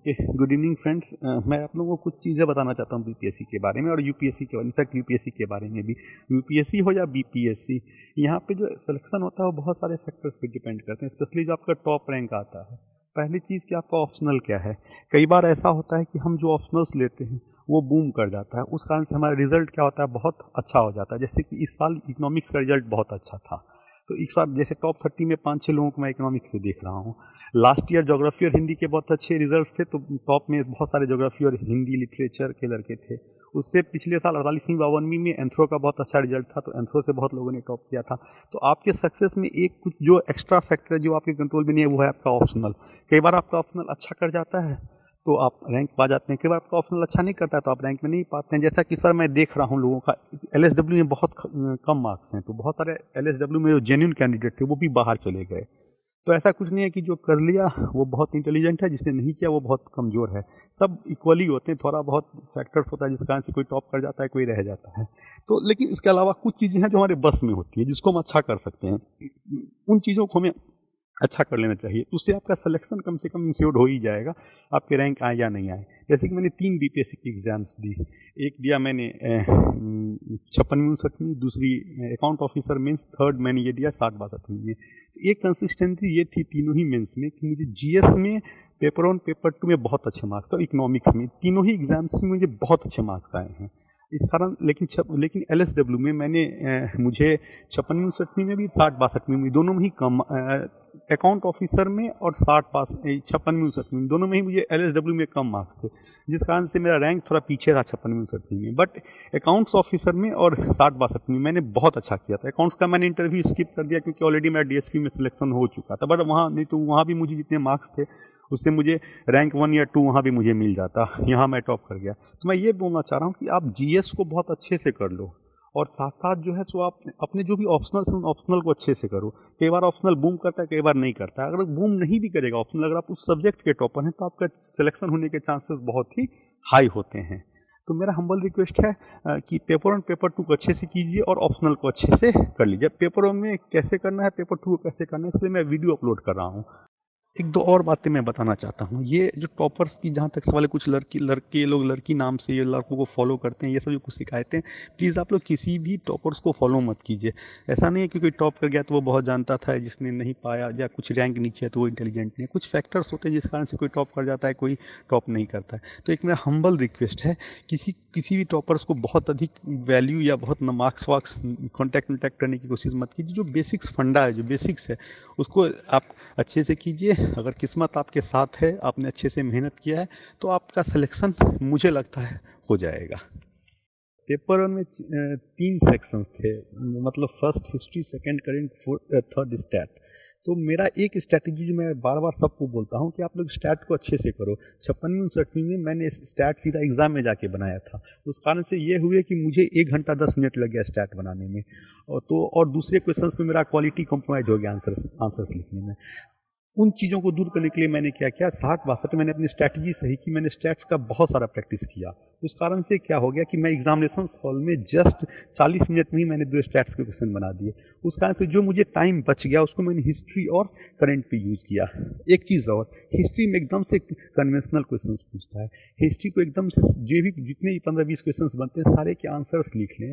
Okay, good evening friends. मैं आप लोगों को कुछ चीज़ें बताना चाहता हूँ बीपीएससी के बारे में और यूपीएससी के, इनफैक्ट यूपीएससी के बारे में भी। यूपीएससी हो या बीपीएससी, यहाँ पे जो सिलेक्शन होता है वो बहुत सारे फैक्टर्स पे डिपेंड करते हैं, स्पेशली जो आपका टॉप रैंक आता है। पहली चीज़ कि आपका ऑप्शनल क्या है। कई बार ऐसा होता है कि हम जो ऑप्शनल्स लेते हैं वो बूम कर जाता है, उस कारण से हमारा रिजल्ट क्या होता है, बहुत अच्छा हो जाता है। जैसे कि इस साल इकोनॉमिक्स का रिजल्ट बहुत अच्छा था, तो इस बार जैसे टॉप 30 में 5-6 लोगों को मैं इकोनॉमिक्स से देख रहा हूँ। लास्ट ईयर ज्योग्राफी और हिंदी के बहुत अच्छे रिजल्ट्स थे, तो टॉप में बहुत सारे ज्योग्राफी और हिंदी लिटरेचर के लड़के थे। उससे पिछले साल 48वीं 52वीं में एंथ्रो का बहुत अच्छा रिजल्ट था, तो एंथ्रो से बहुत लोगों ने टॉप किया था। तो आपके सक्सेस में एक कुछ जो एक्स्ट्रा फैक्टर जो आपके कंट्रोल में नहीं है वो है आपका ऑप्शनल। कई बार आपका ऑप्शनल अच्छा कर जाता है तो आप रैंक पा जाते हैं, कई बार आपका ऑप्शनल अच्छा नहीं करता है तो आप रैंक में नहीं पाते हैं। जैसा कि सर मैं देख रहा हूँ लोगों का एलएसडब्ल्यू में बहुत कम मार्क्स हैं, तो बहुत सारे एलएसडब्ल्यू में जो जेन्युइन कैंडिडेट थे वो भी बाहर चले गए। तो ऐसा कुछ नहीं है कि जो कर लिया वो बहुत इंटेलिजेंट है, जिसने नहीं किया वो बहुत कमज़ोर है। सब इक्वली होते हैं, थोड़ा बहुत फैक्टर्स होता है जिस कारण से कोई टॉप कर जाता है, कोई रह जाता है। तो लेकिन इसके अलावा कुछ चीज़ें हैं जो हमारे बस में होती है, जिसको हम अच्छा कर सकते हैं। उन चीज़ों को हमें अच्छा कर लेना चाहिए, तो उससे आपका सिलेक्शन कम से कम इंश्योर्ड हो ही जाएगा, आपके रैंक आए या नहीं आए। जैसे कि मैंने 3 बीपीएससी की एग्जाम्स दी। एक दिया मैंने 56वीं 59वीं, दूसरी अकाउंट ऑफिसर मेंस, थर्ड मैंने ये दिया 60-62वीं में। तो एक कंसिस्टेंसी ये थी तीनों ही मेंस में कि मुझे जीएस में, पेपर 1 पेपर 2 में बहुत अच्छे मार्क्स थे, और इकोनॉमिक्स में तीनों ही एग्जाम्स में मुझे बहुत अच्छे मार्क्स आए हैं। इस कारण लेकिन एलएसडब्ल्यू में मैंने मुझे 56वीं 59वीं में भी, 60-62वीं में दोनों में ही कम, अकाउंट ऑफिसर में और 56वीं 59वीं दोनों में ही मुझे एलएसडब्ल्यू में कम मार्क्स थे, जिस कारण से मेरा रैंक थोड़ा पीछे था 56वीं 59वीं में। बट अकाउंट्स ऑफिसर में और 60-62वीं में मैंने बहुत अच्छा किया था। अकाउंट्स का मैंने इंटरव्यू स्किप कर दिया क्योंकि ऑलरेडी मेरा डीएसपी में सिलेक्शन हो चुका था, बट वहाँ नहीं तो वहाँ भी मुझे जितने मार्क्स थे उससे मुझे रैंक 1 या 2 वहाँ भी मुझे मिल जाता, यहाँ मैं टॉप कर गया। तो मैं ये बोलना चाह रहा हूँ कि आप जीएस को बहुत अच्छे से कर लो, और साथ साथ जो है सो आप अपने जो भी ऑप्शनल है उन ऑप्शनल को अच्छे से करो। कई बार ऑप्शनल बूम करता है, कई बार नहीं करता है। अगर बूम नहीं भी करेगा ऑप्शनल, अगर आप उस सब्जेक्ट के टॉपर हैं तो आपका सिलेक्शन होने के चांसेस बहुत ही हाई होते हैं। तो मेरा हम्बल रिक्वेस्ट है कि पेपर 1 पेपर 2 को अच्छे से कीजिए और ऑप्शनल को अच्छे से कर लीजिए। पेपर 1 में कैसे करना है, पेपर 2 को कैसे करना है, इसके लिए मैं वीडियो अपलोड कर रहा हूँ। एक दो और बातें मैं बताना चाहता हूँ। ये जो टॉपर्स की जहाँ तक सवाल है, कुछ लड़के लोग लड़की नाम से ये लड़कों को फॉलो करते हैं, ये सब जो कुछ शिकायतें, प्लीज़ आप लोग किसी भी टॉपर्स को फॉलो मत कीजिए। ऐसा नहीं है कि कोई टॉप कर गया तो वो बहुत जानता था, जिसने नहीं पाया या कुछ रैंक नीचे है तो वो इंटेलिजेंट नहीं है। कुछ फैक्टर्स होते हैं जिस कारण से कोई टॉप कर जाता है, कोई टॉप नहीं करता है। तो एक मेरा हम्बल रिक्वेस्ट है, किसी भी टॉपर्स को बहुत अधिक वैल्यू या बहुत मार्क्स वार्क्स कॉन्टैक्ट करने की कोशिश मत कीजिए। जो बेसिक्स फंडा है, जो बेसिक्स है, उसको आप अच्छे से कीजिए। अगर किस्मत आपके साथ है, आपने अच्छे से मेहनत किया है, तो आपका सिलेक्शन मुझे लगता है हो जाएगा। पेपर 1 में 3 सेक्शंस थे, मतलब first history, second current, third stat. तो मेरा एक स्ट्रैटेजी जो मैं बार बार सबको बोलता हूँ कि आप लोग स्टैट को अच्छे से करो। 56वीं 59वीं में मैंने स्टैट सीधा एग्जाम में जाके बनाया था, उस कारण से ये हुए कि मुझे 1 घंटा 10 मिनट लग गया स्टैट बनाने में, और दूसरे क्वेश्चंस में मेरा क्वालिटी कॉम्प्रोमाइज हो गया आंसर्स लिखने में। उन चीज़ों को दूर करने के लिए मैंने क्या किया, 60-62 मैंने अपनी स्ट्रैटेजी सही की, मैंने स्टैट्स का बहुत सारा प्रैक्टिस किया। उस कारण से क्या हो गया कि मैं एग्जामिनेशन हॉल में जस्ट 40 मिनट में ही मैंने 2 स्टैट्स के क्वेश्चन बना दिए। उस कारण से जो मुझे टाइम बच गया उसको मैंने हिस्ट्री और करंट पे यूज़ किया। एक चीज़ और, हिस्ट्री में एकदम से कन्वेंशनल क्वेश्चन पूछता है, हिस्ट्री को एकदम से जो भी जितने भी 15-20 क्वेश्चन बनते हैं सारे के आंसर्स लिख लें,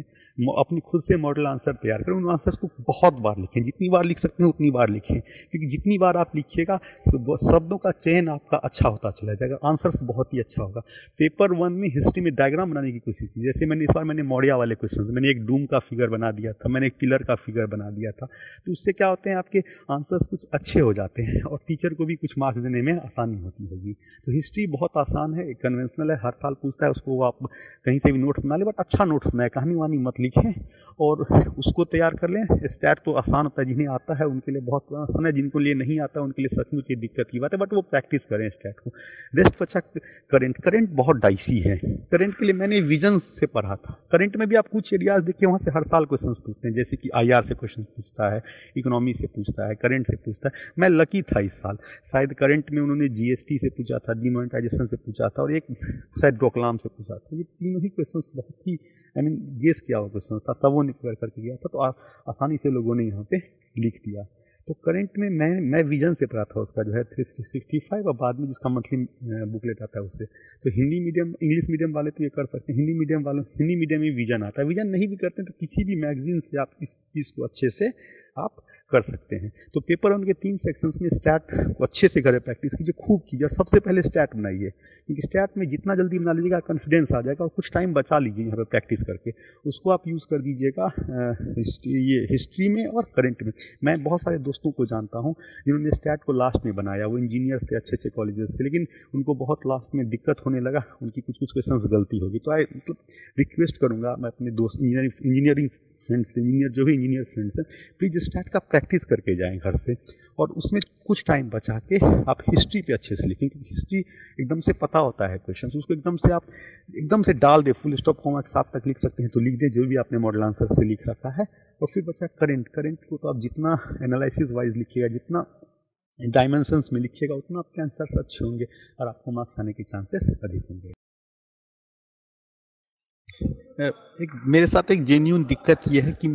अपनी खुद से मॉडल आंसर तैयार करें, उन आंसर्स को बहुत बार लिखें, जितनी बार लिख सकते हैं उतनी बार लिखें, क्योंकि जितनी बार आप लिखिएगा शब्दों का चयन आपका अच्छा होता चला जाएगा, आंसर्स बहुत ही अच्छा होगा। पेपर 1 में हिस्ट्री में डायग्राम बनाने की कोशिश की, जैसे मैंने इस बार मैंने मौर्य वाले क्वेश्चन, मैंने एक डूम का फिगर बना दिया था, मैंने एक पिलर का फिगर बना दिया था। तो उससे क्या होते हैं, आपके आंसर्स कुछ अच्छे हो जाते हैं और टीचर को भी कुछ मार्क्स देने में आसानी होती होगी। तो हिस्ट्री बहुत आसान है, कन्वेंशनल है, हर साल पूछता है, उसको आप कहीं से भी नोट्स बना लें, बट अच्छा नोट्स बनाए, कहानी वानी मत लिखें और उसको तैयार कर लें। स्टैट तो आसान होता है, जिन्हें आता है उनके लिए बहुत आसान है, जिनको लिए नहीं आता उनके लिए सचमुच ये दिक्कत की बात है, बट वो प्रैक्टिस करें स्टैट को। रेस्ट बचा करंट बहुत डाइसी है। करंट के लिए मैंने विजन से पढ़ा था। करंट में भी आप कुछ एरियाज देखिए, वहाँ से हर साल क्वेश्चन पूछते हैं, जैसे कि आईआर से क्वेश्चन पूछता है, इकोनॉमी से पूछता है, करंट से पूछता है। मैं लकी था इस साल, शायद करंट में उन्होंने जीएसटी से पूछा था, डिमोनेटाइजेशन से पूछा था, और एक शायद डोकलाम से पूछा था। ये तीनों ही क्वेश्चन बहुत ही गेस किया हुआ क्वेश्चन था, सबों ने क्लियर करके गया था, तो आसानी से लोगों ने यहाँ पे लिख दिया। तो करंट में मैं विजन से पढ़ा था उसका जो है 365 और बाद में जिसका मंथली बुकलेट आता है उससे। तो हिंदी मीडियम इंग्लिश मीडियम वाले तो ये कर सकते हैं, हिंदी मीडियम में विजन आता है। विजन नहीं भी करते हैं तो किसी भी मैगजीन से आप इस चीज़ को अच्छे से आप कर सकते हैं। तो पेपर वन के 3 सेक्शंस में स्टैट को अच्छे से करें, प्रैक्टिस कीजिए, खूब कीजिए। सबसे पहले स्टैट बनाइए, क्योंकि स्टैट में जितना जल्दी बना लीजिएगा कॉन्फिडेंस आ जाएगा, और कुछ टाइम बचा लीजिए यहाँ पर प्रैक्टिस करके, उसको आप यूज़ कर दीजिएगा हिस्ट्री में और करंट में। मैं बहुत सारे दोस्तों को जानता हूँ जिन्होंने स्टैट को लास्ट में बनाया, वो इंजीनियर्स थे अच्छे अच्छे कॉलेजेस के, लेकिन उनको बहुत लास्ट में दिक्कत होने लगा, उनकी कुछ कुछ क्वेश्चंस गलती होगी। तो मतलब रिक्वेस्ट करूँगा मैं अपने दोस्त इंजीनियरिंग फ्रेंड्स, इंजीनियर फ्रेंड्स हैं, प्लीज़ स्टैट का प्रैक्टिस करके जाएं घर से, और उसमें कुछ टाइम बचा के आप हिस्ट्री पे अच्छे से लिखें, क्योंकि हिस्ट्री एकदम से पता होता है क्वेश्चन, उसको एकदम से डाल दे, फुल स्टॉप कॉमा के साथ तक लिख सकते हैं तो लिख दें जो भी आपने मॉडल आंसर से लिख रखा है। और फिर बचा करंट को तो आप जितना एनालिसिस वाइज लिखिएगा, जितना डायमेंशंस में लिखिएगा, उतना आपके आंसर्स अच्छे होंगे और आपको मार्क्स आने के चांसेस अधिक होंगे। मेरे साथ एक जेन्युइन दिक्कत ये है कि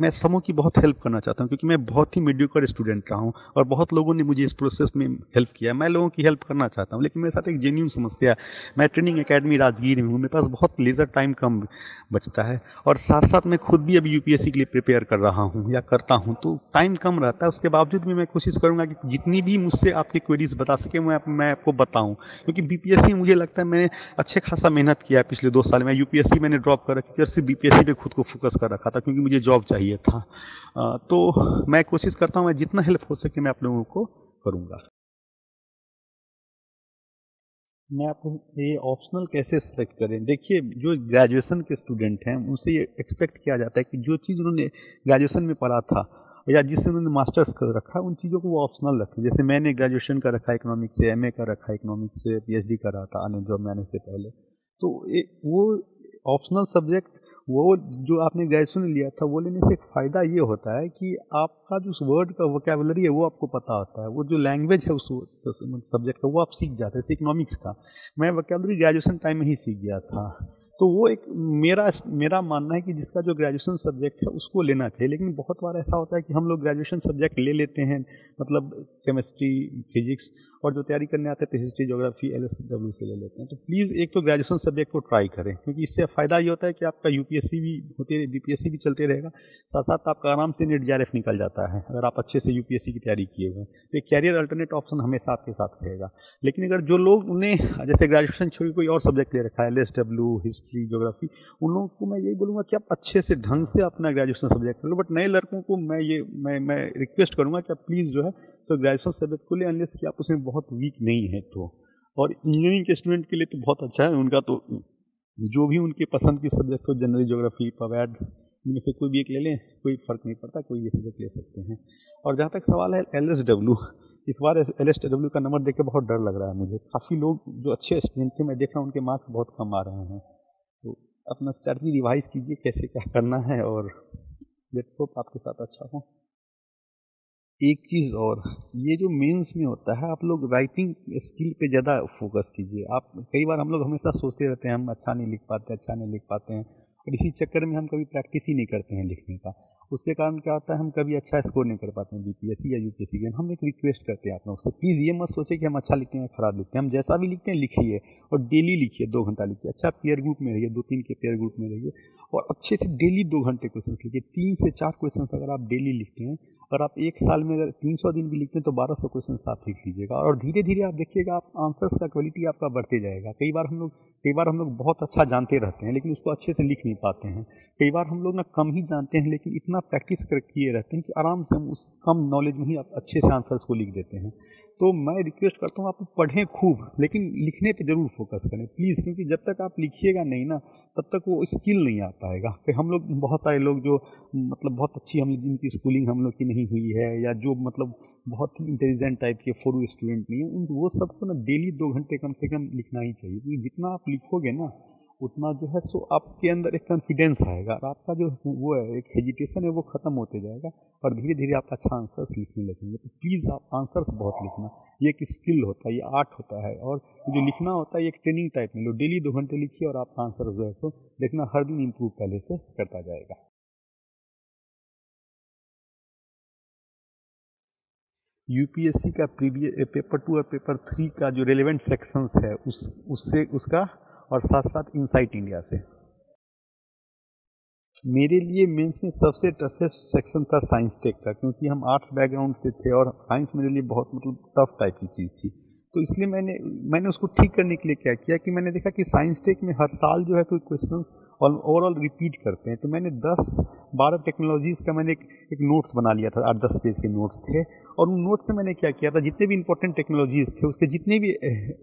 मैं समूह की बहुत हेल्प करना चाहता हूँ, क्योंकि मैं बहुत ही मीडियोकर स्टूडेंट रहा हूँ और बहुत लोगों ने मुझे इस प्रोसेस में हेल्प किया। मैं लोगों की हेल्प करना चाहता हूँ, लेकिन मेरे साथ एक जेन्युइन समस्या है। मैं ट्रेनिंग एकेडमी राजगीर में हूँ, मेरे पास बहुत लेजर टाइम कम बचता है, और साथ साथ मैं खुद भी अभी यूपीएससी के लिए प्रिपेयर कर रहा हूँ या करता हूँ, तो टाइम कम रहता है। उसके बावजूद भी मैं कोशिश करूँगा कि जितनी भी मुझसे आपकी क्वेरीज बता सके मैं आपको बताऊँ, क्योंकि बीपीएससी मुझे लगता है मैंने अच्छे खासा मेहनत किया है पिछले 2 साल में। यूपीएससी मैंने ड्रॉप कर रखी थी और सिर्फ बीपीएससी पे खुद को फोकस कर रखा था, क्योंकि मुझे जॉब चाहिए था। तो मैं कोशिश करता हूँ मैं जितना हेल्प हो सके मैं आप लोगों को करूँगा। मैं आपको ये ऑप्शनल कैसे सेलेक्ट करें? देखिए, जो ग्रेजुएशन के स्टूडेंट हैं उनसे ये एक्सपेक्ट किया जाता है कि जो चीज़ उन्होंने ग्रेजुएशन में पढ़ा था या जिससे उन्होंने मास्टर्स कर रखा है, उन चीज़ों को वो ऑप्शनल रखें। जैसे मैंने ग्रेजुएशन का रखा है इकोनॉमिक्स से, एमए का रखा है इकोनॉमिक्स से, पीएचडी कर रहा था अन्य जॉब में आने से पहले। तो वो ऑप्शनल सब्जेक्ट, वो जो आपने ग्रेजुएशन में लिया था वो लेने से एक फ़ायदा ये होता है कि आपका जो उस वर्ड का वोकैबुलरी है वो आपको पता होता है, वो जो लैंग्वेज है उस सब्जेक्ट का वो आप सीख जाते हैं। जैसे इकोनॉमिक्स का मैं वोकैबुलरी ग्रेजुएशन टाइम में ही सीख गया था। तो वो एक मेरा मानना है कि जिसका जो ग्रेजुएशन सब्जेक्ट है उसको लेना चाहिए। लेकिन बहुत बार ऐसा होता है कि हम लोग ग्रेजुएशन सब्जेक्ट ले लेते हैं, मतलब केमिस्ट्री, फिजिक्स, और जो तैयारी करने आते हैं तो हिस्ट्री, ज्योग्राफी, एलएसडब्ल्यू से ले लेते हैं। तो प्लीज़ एक तो ग्रेजुएशन सब्जेक्ट को ट्राई करें, क्योंकि इससे फ़ायदा ये होता है कि आपका यूपीएससी भी होते बीपीएससी भी चलते रहेगा, साथ साथ आपका आराम से नेट जेआरएफ निकल जाता है अगर आप अच्छे से यूपीएससी की तैयारी किए हुए हैं। तो एक कैरियर अल्टरनेट ऑप्शन हमेशा आपके साथ रहेगा। लेकिन अगर जो लोग उन्हें जैसे ग्रेजुएशन छोड़ कोई और सब्जेक्ट ले रखा है, एलएसडब्ल्यू, हिस्ट्री, ज्योग्राफी, उन लोगों को मैं यही बोलूँगा कि आप अच्छे से ढंग से अपना ग्रेजुएशन सब्जेक्ट कर लो। बट नए लड़कों को मैं रिक्वेस्ट करूँगा कि आप प्लीज़ जो है तो ग्रेजुएशन सब्जेक्ट को ले, अनलेस कि आप उसमें बहुत वीक नहीं है तो। और इंजीनियरिंग के स्टूडेंट के लिए तो बहुत अच्छा है, उनका तो जो भी उनके पसंद की सब्जेक्ट हो, जनरल, ज्योग्राफी, पवैड, इनमें से कोई भी एक ले लें, कोई फ़र्क नहीं पड़ता, कोई ये सब्जेक्ट ले सकते हैं। और जहाँ तक सवाल है एलएसडब्ल्यू, इस बार एलएसडब्ल्यू का नंबर देख के बहुत डर लग रहा है मुझे। काफ़ी लोग जो अच्छे स्टूडेंट थे मैं देख रहा हूँ उनके मार्क्स बहुत कम आ रहे हैं। तो अपना स्ट्रैटेजी रिवाइज कीजिए कैसे क्या करना है, और लेट्स होप आपके साथ अच्छा हो। एक चीज़ और, ये जो मेंस में होता है आप लोग राइटिंग स्किल पे ज़्यादा फोकस कीजिए। आप कई बार हम लोग हमेशा सोचते रहते हैं हम अच्छा नहीं लिख पाते हैं, और इसी चक्कर में हम कभी प्रैक्टिस ही नहीं करते हैं लिखने का। उसके कारण क्या होता है, हम कभी अच्छा स्कोर नहीं कर पाते हैं बीपीएससी या यूपीएससी के। हम एक रिक्वेस्ट करते हैं आप लोग से, प्लीज़ ये मत सोचिए कि हम अच्छा लिखते हैं या खराब लिखते हैं। हम जैसा भी लिखते हैं लिखिए, और डेली लिखिए, 2 घंटा लिखिए। अच्छा पेयर ग्रुप में रहिए, 2-3 के पेयर ग्रुप में रहिए, और अच्छे से डेली 2 घंटे क्वेश्चन लिखिए। 3 से 4 क्वेश्चन अगर आप डेली लिखते हैं, और आप एक साल में अगर 300 दिन भी लिखते हैं तो 1200 क्वेश्चन आप लिख लीजिएगा, और धीरे धीरे आप देखिएगा आप आंसर्स का क्वालिटी आपका बढ़ते जाएगा। कई बार हम लोग बहुत अच्छा जानते रहते हैं लेकिन उसको अच्छे से लिख नहीं पाते हैं। कई बार हम लोग ना कम ही जानते हैं लेकिन इतना प्रैक्टिस कर किए रहते हैं कि आराम से हम उस कम नॉलेज में ही आप अच्छे से आंसर्स को लिख देते हैं। तो मैं रिक्वेस्ट करता हूँ आप पढ़ें खूब, लेकिन लिखने पे ज़रूर फोकस करें प्लीज़, क्योंकि जब तक आप लिखिएगा नहीं ना तब तक वो स्किल नहीं आ पाएगा। फिर हम लोग बहुत सारे लोग जो मतलब बहुत अच्छी हम जिनकी स्कूलिंग हम लोग की नहीं हुई है, या जो मतलब बहुत ही इंटेलिजेंट टाइप के फुल स्टूडेंट नहीं है, उन वो सबको ना डेली 2 घंटे कम से कम लिखना ही चाहिए। क्योंकि जितना आप लिखोगे ना उतना जो है सो आपके अंदर एक कॉन्फिडेंस आएगा, और आपका जो वो है एक हेजिटेशन है वो ख़त्म होते जाएगा, और धीरे धीरे आप अच्छा आंसर्स लिखने लगेंगे। तो प्लीज़ आप आंसर्स बहुत लिखना, ये एक स्किल होता है, ये आर्ट होता है, और जो लिखना होता है ये एक ट्रेनिंग टाइप में लो। डेली 2 घंटे लिखिए और आपका आंसर जो है सो देखना हर दिन इम्प्रूव पहले से करता जाएगा। यूपीएससी का प्रीवियस पेपर 2 और पेपर 3 का जो रेलेवेंट सेक्शंस है उससे उसका, और साथ साथ इनसाइट इंडिया से। मेरे लिए मेंस में सबसे टफेस्ट सेक्शन था साइंस टेक का, क्योंकि हम आर्ट्स बैकग्राउंड से थे और साइंस मेरे लिए बहुत मतलब टफ टाइप की चीज़ थी। तो इसलिए मैंने उसको ठीक करने के लिए क्या किया कि मैंने देखा कि साइंस टेक में हर साल जो है कोई क्वेश्चंस और ओवरऑल रिपीट करते हैं। तो मैंने 10-12 टेक्नोलॉजीज़ का मैंने एक नोट्स बना लिया था, 8-10 पेज के नोट्स थे। और उन नोट्स में मैंने क्या किया था, जितने भी इंपॉर्टेंट टेक्नोलॉजीज़ थे उसके जितने भी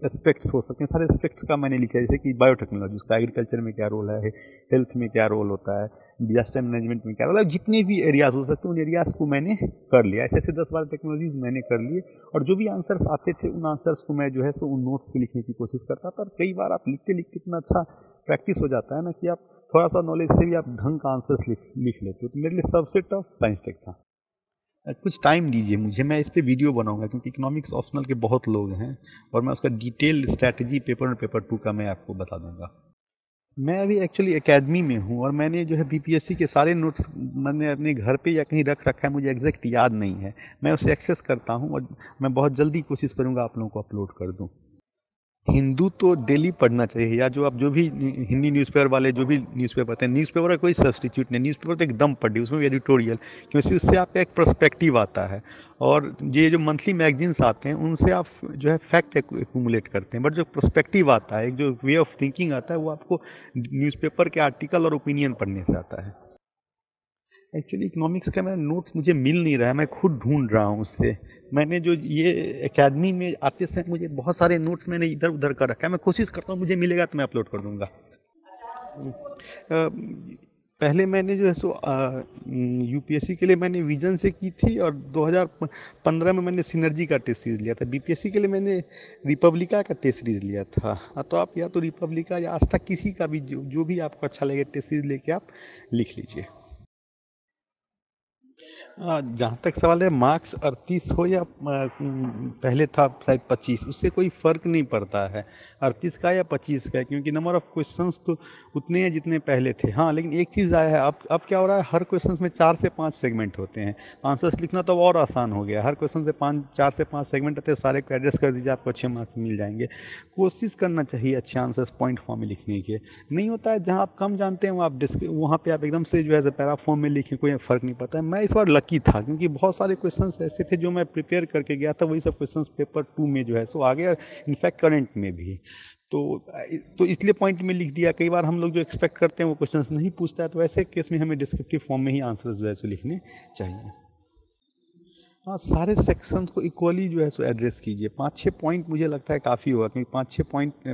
एस्पेक्ट्स हो सकते हैं सारे एस्पेक्ट्स का मैंने लिखा है। जैसे कि बायोटेक्नोलॉजी, उसका एग्रीकल्चर में क्या रोल है, हेल्थ में क्या रोल होता है, डिजास्टर मैनेजमेंट में क्या रोल है, जितने भी एरियाज हो सकते हैं उन एरियाज को मैंने कर लिया। ऐसे 10-12 टेक्नोलॉजीज मैंने कर लिए, और जो भी आंसर्स आते थे उन आंसर्स को मैं जो है सो उन नोट्स से लिखने की कोशिश करता था। और कई बार आप लिखते लिखते इतना अच्छा प्रैक्टिस हो जाता है ना कि आप थोड़ा सा नॉलेज से भी आप ढंग का आंसर्स लिख लेते हो। तो मेरे लिए सबसे टफ साइंस टेक था। कुछ टाइम दीजिए मुझे, मैं इस पे वीडियो बनाऊंगा, क्योंकि इकोनॉमिक्स ऑप्शनल के बहुत लोग हैं और मैं उसका डिटेल स्ट्रैटेजी पेपर 1 और पेपर 2 का मैं आपको बता दूंगा। मैं अभी एक्चुअली एकेडमी में हूँ और मैंने जो है बीपीएससी के सारे नोट्स मैंने अपने घर पे या कहीं रख रखा है, मुझे एग्जैक्ट याद नहीं है। मैं उसे एक्सेस करता हूँ और मैं बहुत जल्दी कोशिश करूँगा आप लोगों को अपलोड कर दूँ। हिंदू तो डेली पढ़ना चाहिए, या जो आप जो भी हिंदी न्यूज़पेपर वाले जो भी न्यूज़पेपर पढ़ते हैं, न्यूज़पेपर का कोई सब्सटीट्यूट नहीं, न्यूज़पेपर तो एकदम पढ़िए, उसमें भी एडिटोरियल, क्योंकि उससे आपका एक पर्सपेक्टिव आता है। और ये जो मंथली मैगजीन्स आते हैं उनसे आप जो है फैक्ट एक्यूमुलेट करते हैं, बट जो पर्सपेक्टिव आता है, एक जो वे ऑफ थिंकिंग आता है, वो आपको न्यूज़पेपर के आर्टिकल और ओपिनियन पढ़ने से आता है। एक्चुअली इकोनॉमिक्स का मेरा नोट्स मुझे मिल नहीं रहा है, मैं खुद ढूंढ रहा हूँ उससे। मैंने जो ये एकेडमी में आते समय मुझे बहुत सारे नोट्स मैंने इधर उधर कर रखा है, मैं कोशिश करता हूँ मुझे मिलेगा तो मैं अपलोड कर दूंगा। पहले मैंने जो है सो यूपीएससी के लिए मैंने विजन से की थी, और 2015 में मैंने सिनर्जी का टेस्ट सीरीज लिया था। बीपीएससी के लिए मैंने रिपब्लिका का टेस्ट सीरीज लिया था। तो आप या तो रिपब्लिका या आज तक किसी का भी जो भी आपको अच्छा लगे टेस्ट सीरीज लेके आप लिख लीजिए। जहाँ तक सवाल है मार्क्स 38 हो या पहले था शायद 25, उससे कोई फ़र्क नहीं पड़ता है 38 का या 25 का, क्योंकि नंबर ऑफ़ क्वेश्चंस तो उतने हैं जितने पहले थे। हाँ, लेकिन एक चीज़ आया है, अब क्या हो रहा है, हर क्वेश्चंस में 4 से 5 सेगमेंट होते हैं। आंसर्स लिखना तो और आसान हो गया, हर क्वेश्चन से 4 से 5 सेगमेंट आते हैं, सारे को एड्रेस कर दीजिए, आपको अच्छे मार्क्स मिल जाएंगे। कोशिश करना चाहिए अच्छे आंसर्स पॉइंट फॉर्म में लिखने के। नहीं होता है जहाँ आप कम जानते हैं वहाँ पे आप एकदम से जो है पैरा फॉर्म में लिखें, कोई फ़र्क नहीं पड़ता है। मैं इस बार लकी था, क्योंकि बहुत सारे क्वेश्चंस ऐसे थे जो मैं प्रिपेयर करके गया था, वही सब क्वेश्चंस पेपर 2 में जो है सो आ गया, इनफैक्ट करंट में भी। तो इसलिए पॉइंट में लिख दिया। कई बार हम लोग जो एक्सपेक्ट करते हैं वो क्वेश्चंस नहीं पूछता है, तो ऐसे केस में हमें डिस्क्रिप्टिव फॉर्म में ही आंसर्स जो है सो लिखने चाहिए। हाँ, सारे सेक्शंस को इक्वली जो है सो एड्रेस कीजिए। 5-6 पॉइंट मुझे लगता है काफ़ी होगा, क्योंकि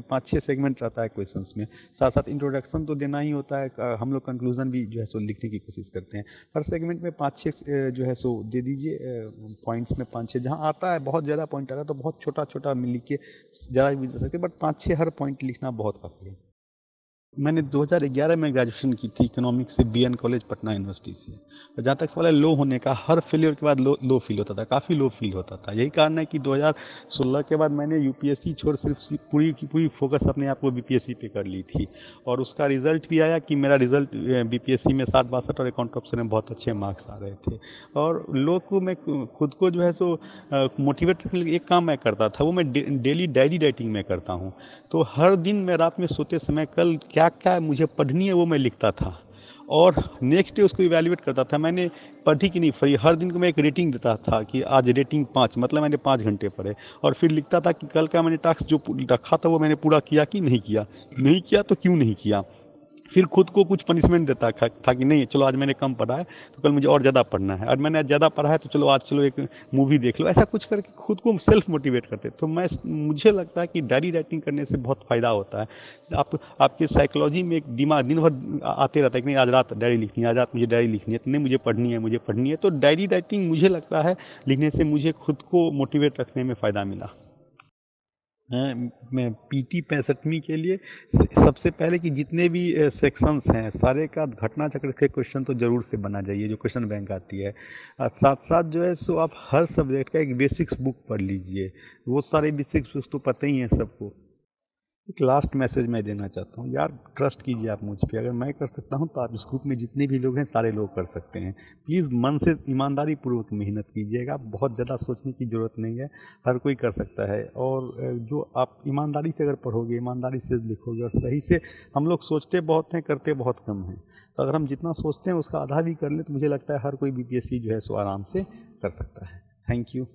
5-6 सेगमेंट रहता है क्वेश्चंस में। साथ साथ इंट्रोडक्शन तो देना ही होता है, हम लोग कंक्लूजन भी जो है सो लिखने की कोशिश करते हैं। हर सेगमेंट में 5-6 जो है सो दे दीजिए पॉइंट्स में 5-6। जहाँ आता है बहुत ज़्यादा पॉइंट आता है तो बहुत छोटा छोटा लिख के ज़्यादा भी दे सकते हैं, बट 5-6 हर पॉइंट लिखना बहुत काफ़ी है। मैंने 2011 में ग्रेजुएशन की थी इकोनॉमिक्स से बीएन कॉलेज पटना यूनिवर्सिटी से। और जहाँ तक सवाल है लो होने का, हर फेलियर के बाद लो फील होता था, काफ़ी लो फील होता था। यही कारण है कि 2016 के बाद मैंने यूपीएससी छोड़ सिर्फ पूरी की पूरी फोकस अपने आप को बीपीएससी पे कर ली थी। और उसका रिजल्ट भी आया कि मेरा रिजल्ट बीपीएससी में 60-62 और अकाउंट ऑप्शन में बहुत अच्छे मार्क्स आ रहे थे। और लोग को मैं खुद को जो है सो मोटिवेट रखने के लिए एक काम मैं करता था, वो मैं डेली डायरी राइटिंग में करता हूँ। तो हर दिन मैं रात में सोते समय कल क्या क्या मुझे पढ़नी है वो मैं लिखता था, और नेक्स्ट डे उसको इवैल्यूएट करता था, मैंने पढ़ी कि नहीं पढ़ी। हर दिन को मैं एक रेटिंग देता था कि आज रेटिंग 5, मतलब मैंने 5 घंटे पढ़े। और फिर लिखता था कि कल का मैंने टास्क जो रखा था वो मैंने पूरा किया कि नहीं किया, नहीं किया तो क्यों नहीं किया। फिर खुद को कुछ पनिशमेंट देता था कि नहीं चलो आज मैंने कम पढ़ा है तो कल मुझे और ज़्यादा पढ़ना है, और मैंने आज ज़्यादा पढ़ा है तो चलो आज चलो एक मूवी देख लो। ऐसा कुछ करके खुद को सेल्फ मोटिवेट करते। तो मुझे लगता है कि डायरी राइटिंग करने से बहुत फ़ायदा होता है। आपके साइकोलॉजी में एक दिमाग दिन भर आते रहता है कि नहीं आज रात डायरी लिखनी है, आज रात मुझे डायरी लिखनी है, तो नहीं मुझे पढ़नी है। तो डायरी राइटिंग मुझे लगता है लिखने से मुझे खुद को मोटिवेट रखने में फ़ायदा मिला। मैं पीटी 65वीं के लिए सबसे पहले कि जितने भी सेक्शंस हैं सारे का घटना चक्र के क्वेश्चन तो ज़रूर से बना जाइए, जो क्वेश्चन बैंक आती है। साथ साथ जो है सो आप हर सब्जेक्ट का एक बेसिक्स बुक पढ़ लीजिए, वो सारे बेसिक्स बुक्स तो पता ही हैं सबको। एक लास्ट मैसेज मैं देना चाहता हूँ यार, ट्रस्ट कीजिए आप मुझ पे। अगर मैं कर सकता हूँ तो आप इस ग्रुप में जितने भी लोग हैं सारे लोग कर सकते हैं। प्लीज़ मन से ईमानदारी पूर्वक मेहनत कीजिएगा, बहुत ज़्यादा सोचने की ज़रूरत नहीं है, हर कोई कर सकता है। और जो आप ईमानदारी से अगर पढ़ोगे, ईमानदारी से लिखोगे और सही से, हम लोग सोचते बहुत हैं करते बहुत कम हैं, तो अगर हम जितना सोचते हैं उसका आधा भी कर लें तो मुझे लगता है हर कोई बीपीएससी जो है सो आराम से कर सकता है। Thank you.